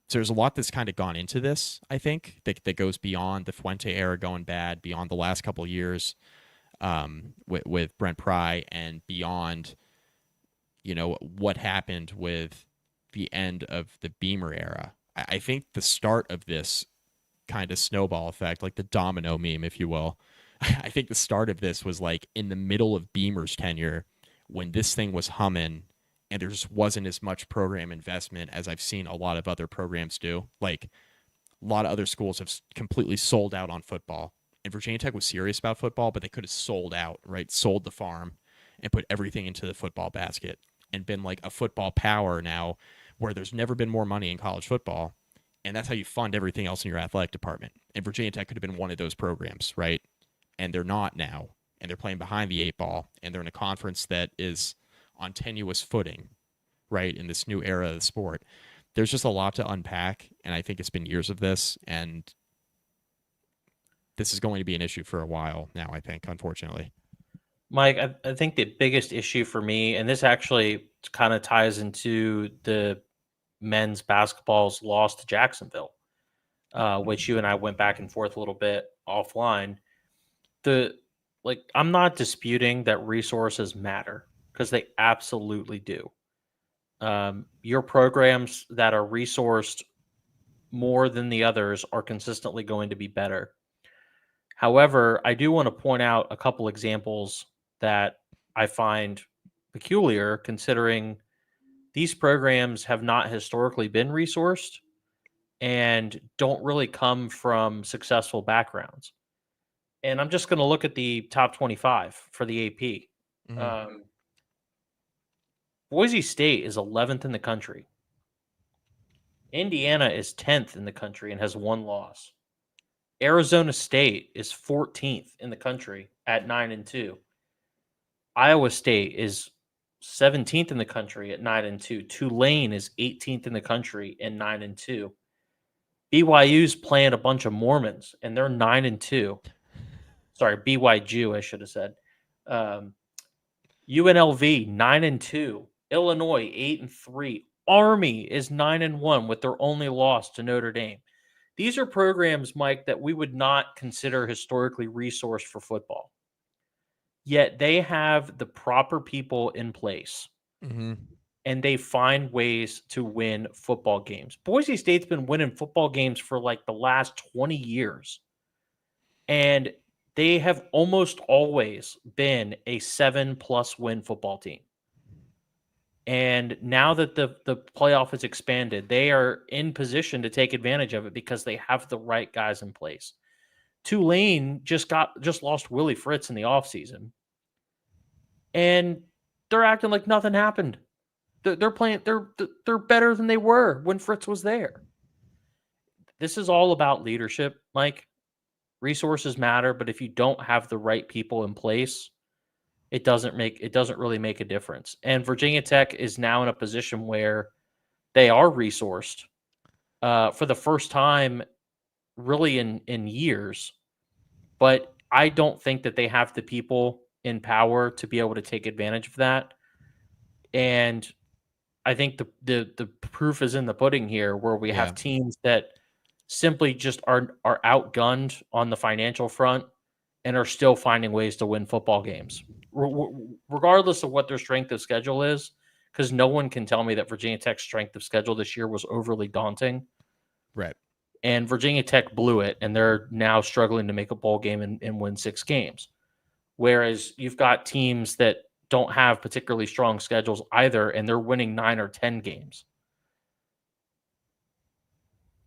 So there's a lot that's kind of gone into this, I think, that goes beyond the Fuente era going bad, beyond the last couple of years with Brent Pry, and beyond, you know, what happened with the end of the Beamer era. I think the start of this kind of snowball effect, like the domino meme, if you will, I think the start of this was like in the middle of Beamer's tenure when this thing was humming and there just wasn't as much program investment as I've seen a lot of other programs do. Like a lot of other schools have completely sold out on football. And Virginia Tech was serious about football, but they could have sold out, right? Sold the farm and put everything into the football basket and been like a football power now where there's never been more money in college football. And that's how you fund everything else in your athletic department. And Virginia Tech could have been one of those programs, right? And they're not now. And they're playing behind the 8 ball. And they're in a conference that is on tenuous footing, right? In this new era of the sport. There's just a lot to unpack. And I think it's been years of this. And this is going to be an issue for a while now, I think, unfortunately. Mike, I think the biggest issue for me, and this actually kind of ties into the men's basketball's loss to Jacksonville, which you and I went back and forth a little bit offline. I'm not disputing that resources matter because they absolutely do. Your programs that are resourced more than the others are consistently going to be better. However, I do want to point out a couple examples that I find peculiar considering these programs have not historically been resourced and don't really come from successful backgrounds. And I'm just going to look at the top 25 for the AP. Mm-hmm. Boise State is 11th in the country. Indiana is 10th in the country and has 1 loss. Arizona State is 14th in the country at 9-2. Iowa State is 17th in the country at 9-2. Tulane is 18th in the country and 9-2. BYU's playing a bunch of Mormons and they're 9-2. Sorry, BYU, I should have said. UNLV 9-2. Illinois 8-3. Army is 9-1 with their only loss to Notre Dame. These are programs, Mike, that we would not consider historically resourced for football. Yet they have the proper people in place. Mm-hmm. and they find ways to win football games. Boise State's been winning football games for like the last 20 years, and they have almost always been a 7+ win football team. And now that the playoff is expanded, they are in position to take advantage of it because they have the right guys in place. Tulane just lost Willie Fritz in the offseason, and they're acting like nothing happened. They're playing. They're better than they were when Fritz was there. This is all about leadership, Mike. Resources matter, but if you don't have the right people in place, it doesn't really make a difference. And Virginia Tech is now in a position where they are resourced for the first time, really in years. But I don't think that they have the people in power to be able to take advantage of that. And I think the proof is in the pudding here, where we Yeah. have teams that simply just are outgunned on the financial front and are still finding ways to win football games, regardless of what their strength of schedule is. Because no one can tell me that Virginia Tech's strength of schedule this year was overly daunting. Right. And Virginia Tech blew it, and they're now struggling to make a bowl game and win 6 games. Whereas you've got teams that don't have particularly strong schedules either, and they're winning 9 or 10 games.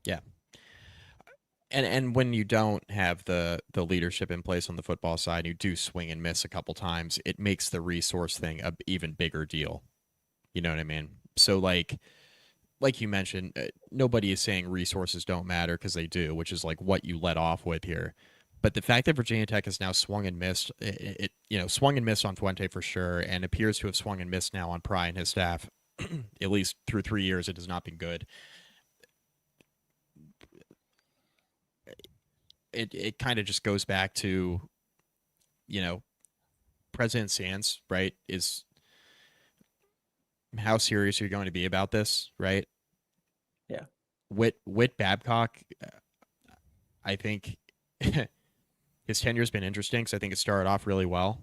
Yeah. And when you don't have the leadership in place on the football side, you do swing and miss a couple times, it makes the resource thing a even bigger deal. You know what I mean? So like you mentioned, nobody is saying resources don't matter, because they do, which is like what you let off with here. But the fact that Virginia Tech has now swung and missed, swung and missed on Fuente for sure, and appears to have swung and missed now on Pry and his staff, at least through 3 years, it has not been good. It kind of just goes back to, President Sands, right? Is how serious are you going to be about this, right? Yeah. Whit Babcock, I think his tenure's been interesting, because I think it started off really well.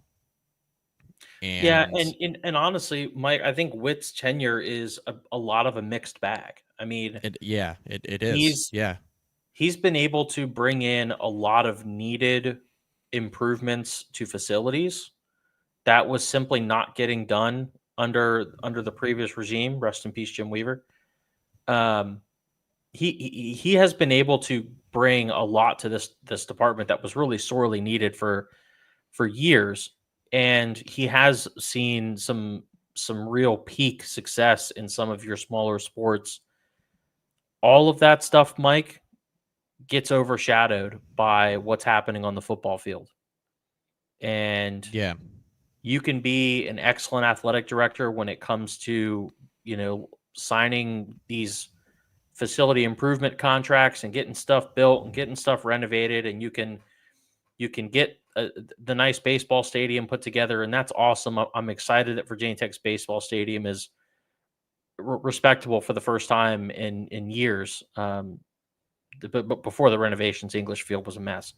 Yeah, And and honestly, Mike, I think Witt's tenure is a lot of a mixed bag. I mean, it is. he's Yeah. he's been able to bring in a lot of needed improvements to facilities that was simply not getting done under the previous regime. Rest in peace, Jim Weaver. Um, he has been able to bring a lot to this department that was really sorely needed for years, and he has seen some real peak success in some of your smaller sports. All of that stuff, Mike, gets overshadowed by what's happening on the football field. And Yeah. you can be an excellent athletic director when it comes to, signing these facility improvement contracts and getting stuff built and getting stuff renovated, and you can get the nice baseball stadium put together, and that's awesome. I'm excited that Virginia Tech's baseball stadium is respectable for the first time in years. But before the renovations, English Field was a mess.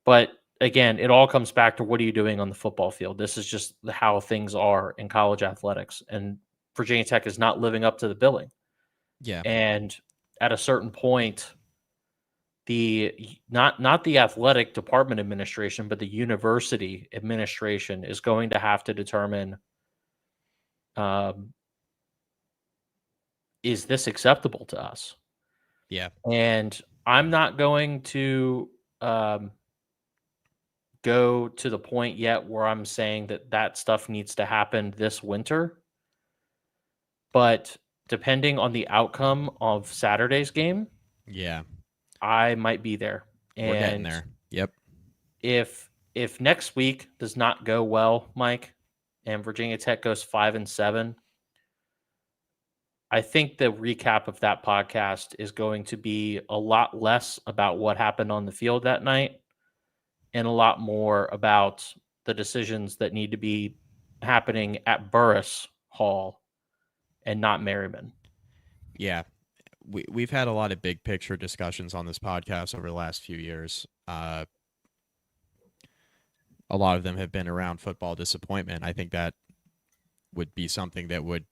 But again, it all comes back to what are you doing on the football field? This is just how things are in college athletics, and Virginia Tech is not living up to the billing. Yeah. And at a certain point, the not the athletic department administration, but the university administration is going to have to determine, um, is this acceptable to us? Yeah. And I'm not going to um, go to the point yet where I'm saying that stuff needs to happen this winter. But depending on the outcome of Saturday's game, Yeah. I might be there. We're getting And there. Yep. if next week does not go well, Mike, and Virginia Tech goes 5-7, I think the recap of that podcast is going to be a lot less about what happened on the field that night and a lot more about the decisions that need to be happening at Burris Hall and not Merriman. Yeah. We've had a lot of big picture discussions on this podcast over the last few years. A lot of them have been around football disappointment. I think that would be something that would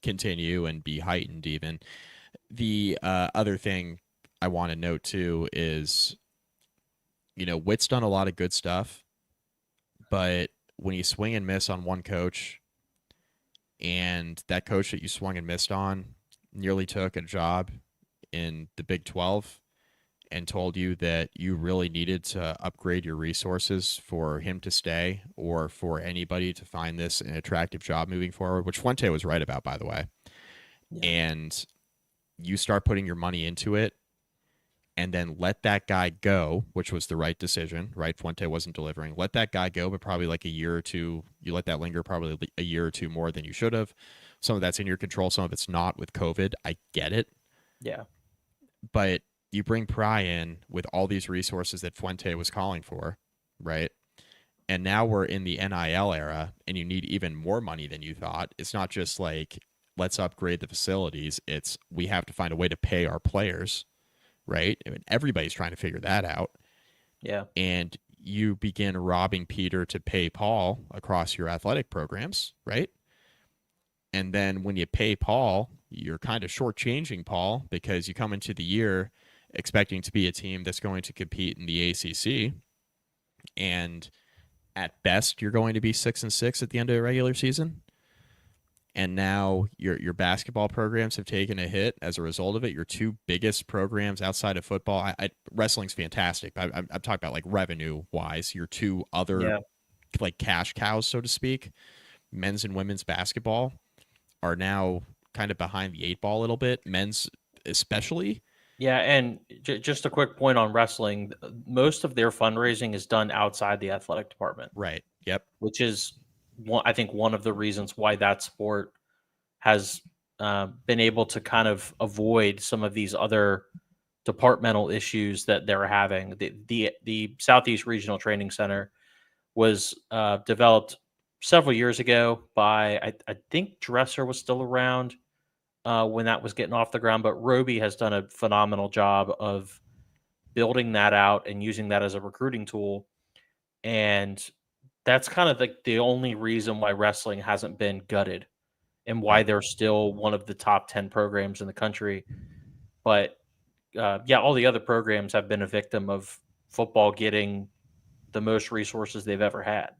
continue and be heightened even. The other thing I want to note too is, Witt's done a lot of good stuff, but when you swing and miss on one coach, and that coach that you swung and missed on nearly took a job in the Big 12 and told you that you really needed to upgrade your resources for him to stay or for anybody to find this an attractive job moving forward, which Fuente was right about, by the way. Yeah. And you start putting your money into it and then let that guy go, which was the right decision, right? Fuente wasn't delivering. Let that guy go, but probably like a year or two, you let that linger probably a year or two more than you should have. Some of that's in your control, some of it's not with COVID. I get it. Yeah. But you bring Pry in with all these resources that Fuente was calling for, right? And now we're in the NIL era and you need even more money than you thought. It's not just like, let's upgrade the facilities. It's we have to find a way to pay our players, right? I mean, everybody's trying to figure that out. Yeah. And you begin robbing Peter to pay Paul across your athletic programs, right? And then when you pay Paul, you're kind of shortchanging Paul because you come into the year expecting to be a team that's going to compete in the ACC, and at best you're going to be 6-6 at the end of the regular season. And now your basketball programs have taken a hit as a result of it. Your two biggest programs outside of football, wrestling's fantastic. I'm talking about like revenue wise. Your two other Yeah. like cash cows, so to speak, men's and women's basketball, are now kind of behind the eight ball a little bit. Men's especially. Yeah, and just a quick point on wrestling. Most of their fundraising is done outside the athletic department, Right. Yep. which is I think one of the reasons why that sport has been able to kind of avoid some of these other departmental issues that they're having. The Southeast Regional Training Center was developed several years ago by I think Dresser was still around when that was getting off the ground, but Roby has done a phenomenal job of building that out and using that as a recruiting tool. And that's kind of like the only reason why wrestling hasn't been gutted and why Right. they're still one of the top 10 programs in the country. But yeah, all the other programs have been a victim of football getting the most resources they've ever had.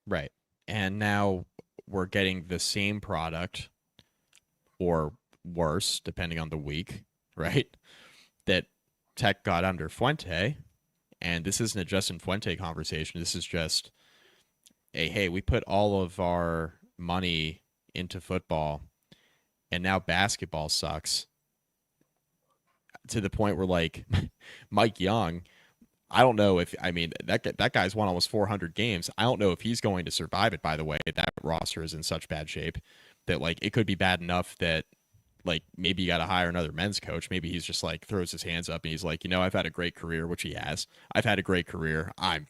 Right. And now we're getting the same product or worse, depending on the week, right? That Tech got under Fuente. And this isn't a Justin Fuente conversation. This is just a hey, we put all of our money into football and now basketball sucks to the point where like Mike Young, I don't know if I mean that guy's won almost 400 games. I don't know if he's going to survive it. By the way, that roster is in such bad shape that like it could be bad enough that like maybe you got to hire another men's coach. Maybe he's just like throws his hands up and he's like, I've had a great career, which he has. I've had a great career. I'm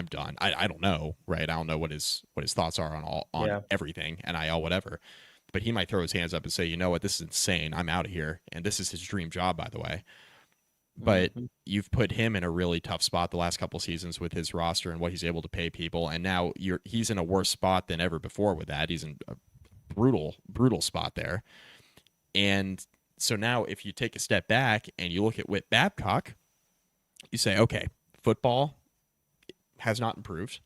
done. I don't know, right? I don't know what his thoughts are on Yeah. everything, NIL, whatever. But he might throw his hands up and say, you know what, this is insane. I'm out of here. And this is his dream job, by the way. But Mhm. you've put him in a really tough spot the last couple seasons with his roster and what he's able to pay people. And now he's in a worse spot than ever before with that. He's in a brutal spot there. And so now if you take a step back and you look at Whit Babcock, you say, okay, football has not improved,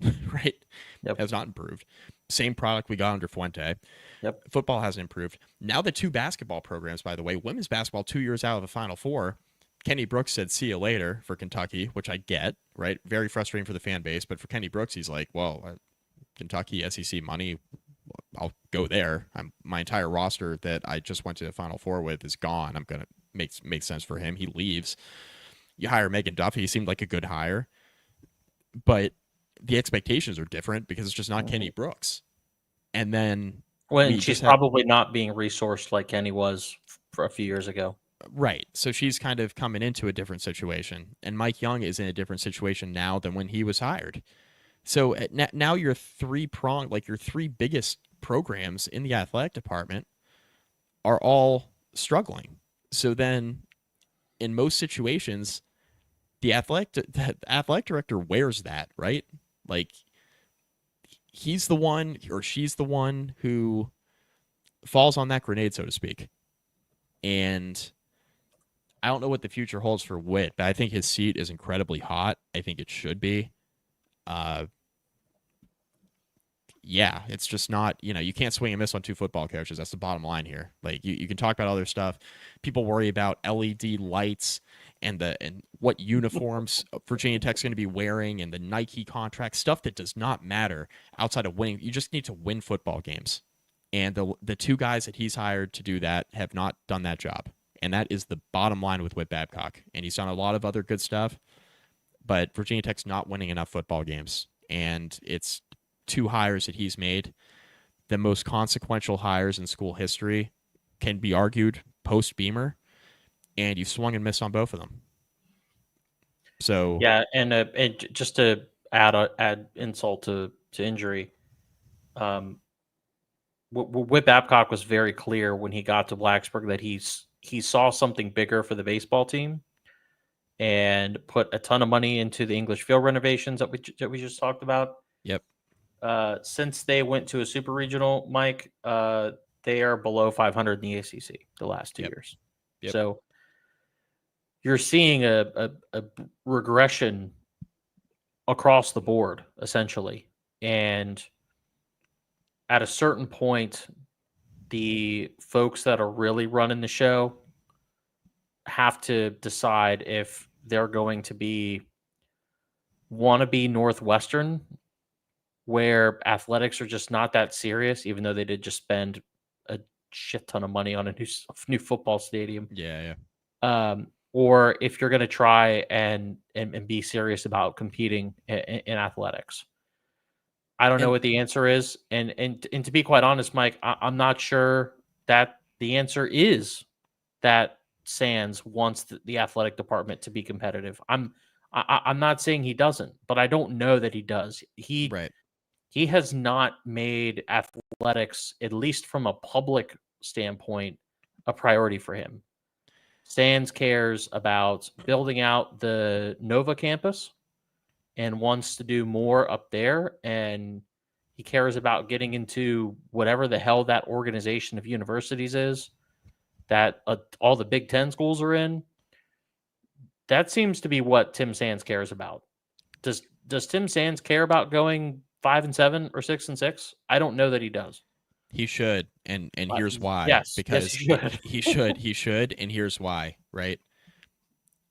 right? Yep. Has not improved. Same product we got under Fuente. Yep. Football hasn't improved. Now the two basketball programs, by the way, women's basketball 2 years out of the Final Four. Kenny Brooks said, see you later for Kentucky, which I get, right? Very frustrating for the fan base. But for Kenny Brooks, he's like, well, Kentucky, SEC money, I'll go there. My entire roster that I just went to the Final Four with is gone. I'm going to make sense for him. He leaves. You hire Megan Duffy. He seemed like a good hire. But the expectations are different because it's just not Kenny Mhm. Brooks. And then When we she's just had probably not being resourced like Kenny was for a few years ago. right. So she's kind of coming into a different situation. And Mike Young is in a different situation now than when he was hired. So now your your three biggest programs in the athletic department are all struggling. So then in most situations, the athletic director wears that, right? Like he's the one or she's the one who falls on that grenade, so to speak. And I don't know what the future holds for Witt, but I think his seat is incredibly hot. I think it should be. Uh, yeah, it's just not, you can't swing and miss on two football coaches. That's the bottom line here. Like you can talk about other stuff. People worry about LED lights and what uniforms Virginia Tech's going to be wearing and the Nike contract, stuff that does not matter outside of winning. You just need to win football games. And the two guys that he's hired to do that have not done that job. And that is the bottom line with Whit Babcock. And he's done a lot of other good stuff, but Virginia Tech's not winning enough football games. And it's two hires that he's made, the most consequential hires in school history, can be argued post Beamer, and you swung and missed on both of them. So yeah, and just to add insult to injury, Whit Babcock was very clear when he got to Blacksburg that he saw something bigger for the baseball team, and put a ton of money into the English field renovations that we just talked about. yep. Since they went to a super regional, Mike, they are below 500 in the ACC the last 2 years. Yep. So you're seeing a regression across the board, essentially. And at a certain point, the folks that are really running the show have to decide if they're going to be wannabe Northwestern, where athletics are just not that serious, even though they did just spend a shit ton of money on a new football stadium. Yeah. Or if you're going to try and be serious about competing in athletics. I don't know what the answer is. And to be quite honest, Mike, I'm not sure that the answer is that Sands wants the athletic department to be competitive. I'm not saying he doesn't, but I don't know that he does. Right. He has not made athletics, at least from a public standpoint, a priority for him. Sands cares about building out the Nova campus and wants to do more up there. And he cares about getting into whatever the hell that organization of universities is that all the Big Ten schools are in. That seems to be what Tim Sands cares about. Does Tim Sands care about going 5-7 or 6-6? I don't know that he does. He should, and here's why. Yes, because he should. he should, and here's why. Right,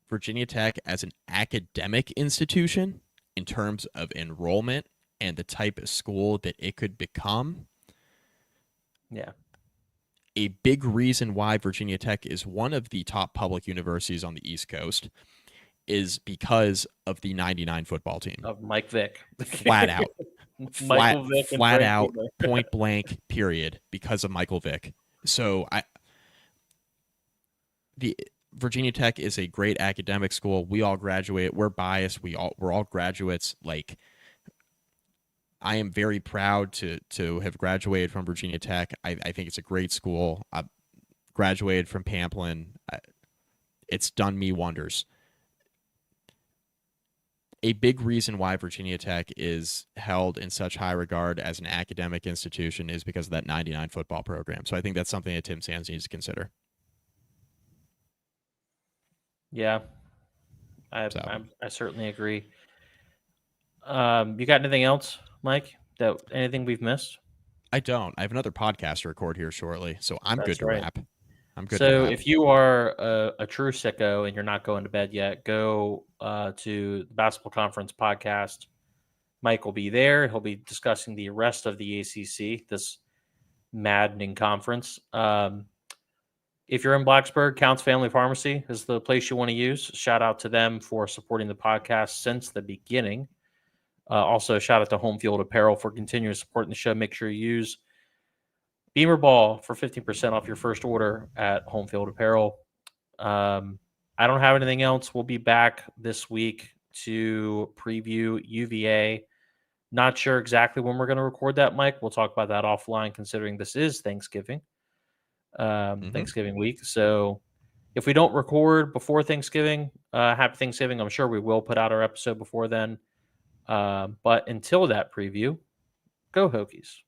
Virginia Tech as an academic institution, in terms of enrollment and the type of school that it could become. Yeah. A big reason why Virginia Tech is one of the top public universities on the East Coast is because of the 99 football team. Of Mike Vick. Flat out. Michael Vick and flat Brent out, Weaver. point blank, period, because of Michael Vick. So the Virginia Tech is a great academic school. We all graduate. We're biased. We're all graduates. Like, I am very proud to have graduated from Virginia Tech. I think it's a great school. I graduated from Pamplin. It's done me wonders. A big reason why Virginia Tech is held in such high regard as an academic institution is because of that 99 football program. So I think that's something that Tim Sands needs to consider. Yeah, I certainly agree. You got anything else, Mike? Anything we've missed? I don't. I have another podcast to record here shortly, so I'm That's good to right. wrap. I'm good. So if you are a true sicko and you're not going to bed yet, go to the Basketball Conference podcast. Mike will be there. He'll be discussing the rest of the ACC, this maddening conference. If you're in Blacksburg, Counts Family Pharmacy is the place you want to use. Shout out to them for supporting the podcast since the beginning. Also, shout out to Home Field Apparel for continuing supporting the show. Make sure you use Beamer Ball for 15% off your first order at Home Field Apparel. I don't have anything else. We'll be back this week to preview UVA. Not sure exactly when we're going to record that, Mike. We'll talk about that offline, considering this is Thanksgiving. Thanksgiving week. So if we don't record before Thanksgiving, happy Thanksgiving. I'm sure we will put out our episode before then. But until that preview, go Hokies.